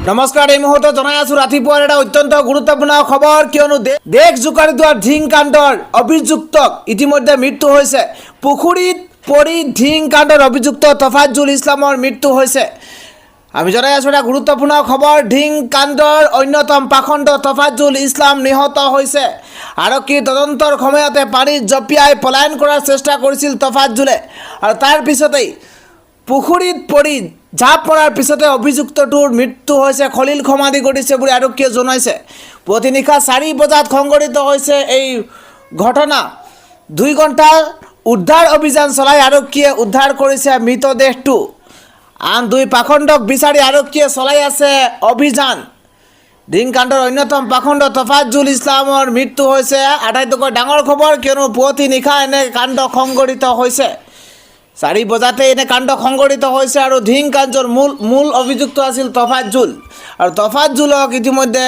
নমস্কাৰ, এই মুহূৰ্তত জনাই আছো ৰাতিপুৱাৰ এটা অত্যন্ত গুৰুত্বপূৰ্ণ খবৰ, কিয়নো দেশ জোকাৰি দিয়া ধিং কাণ্ডৰ অভিযুক্তক ইতিমধ্যে মৃত্যু হৈছে। পুখুৰীত পৰি ধিং কাণ্ডৰ অভিযুক্ত তফাজ্জুল ইছলামৰ মৃত্যু হৈছে। আমি জনাই আছো এটা গুৰুত্বপূৰ্ণ খবৰ, ধিং কাণ্ডৰ অন্যতম পাখণ্ড তফাজ্জুল ইছলাম নিহত হৈছে। আৰক্ষীৰ তদন্তৰ সময়তে পানীত জঁপিয়াই পলায়ন কৰাৰ চেষ্টা কৰিছিল তফাজ্জুলে, আৰু তাৰ পিছতেই পুখুৰীত পৰি জাপ মৰাৰ পিছতে অভিযুক্তটোৰ মৃত্যু হৈছে। খলিল সমাধি ঘটিছে বুলি আৰক্ষীয়ে জনাইছে। পুৱতি নিশা 4 বজাত সংঘটিত হৈছে এই ঘটনা। 2 ঘণ্টা উদ্ধাৰ অভিযান চলাই আৰক্ষীয়ে উদ্ধাৰ কৰিছে মৃতদেহটো। আন 2 পাখণ্ডক বিচাৰি আৰক্ষীয়ে চলাই আছে অভিযান। ধিং কাণ্ডৰ অন্যতম পাখণ্ড তফাজ্জুল ইছলামৰ মৃত্যু হৈছে আটাইতকৈ ডাঙৰ খবৰ, কিয়নো পুৱতি নিশা এনে কাণ্ড সংঘটিত হৈছে। 4 বজাতে এনে কাণ্ড সংঘটিত হৈছে, আৰু ধিং কাণ্ডৰ মূল অভিযুক্ত আছিল তফাজ্জুল, আৰু তফাজ্জুলক ইতিমধ্যে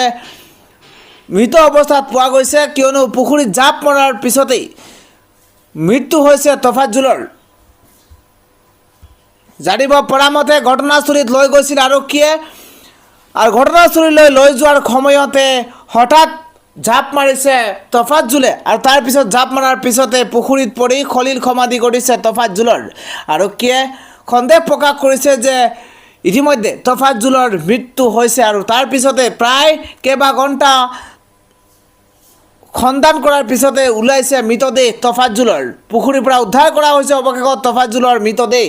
মৃত অৱস্থাত পোৱা গৈছে, কিয়নো পুখুৰীত জাপ মৰাৰ পিছতেই মৃত্যু হৈছে তফাজ্জুলৰ। জানিব পৰা মতে ঘটনাস্থলীত লৈ গৈছিল আৰক্ষীয়ে, আৰু ঘটনাস্থলীলৈ লৈ যোৱাৰ সময়তে হঠাৎ জাপ মাৰিছে তফাজ্জুলে, আৰু তাৰ পিছত জাপ মৰাৰ পিছতে পুখুৰীত পৰি খলিল সমাধি ঘটিছে তফাজ্জুলৰ। আৰক্ষীয়ে সন্দেহ প্ৰকাশ কৰিছে যে ইতিমধ্যে তফাজ্জুলৰ মৃত্যু হৈছে, আৰু তাৰ পিছতে প্ৰায় কেইবা ঘণ্টা সন্ধান কৰাৰ পিছতে ওলাইছে মৃতদেহ তফাজ্জুলৰ। পুখুৰীৰ পৰা উদ্ধাৰ কৰা হৈছে অৱশেষত তফাজ্জুলৰ মৃতদেহ।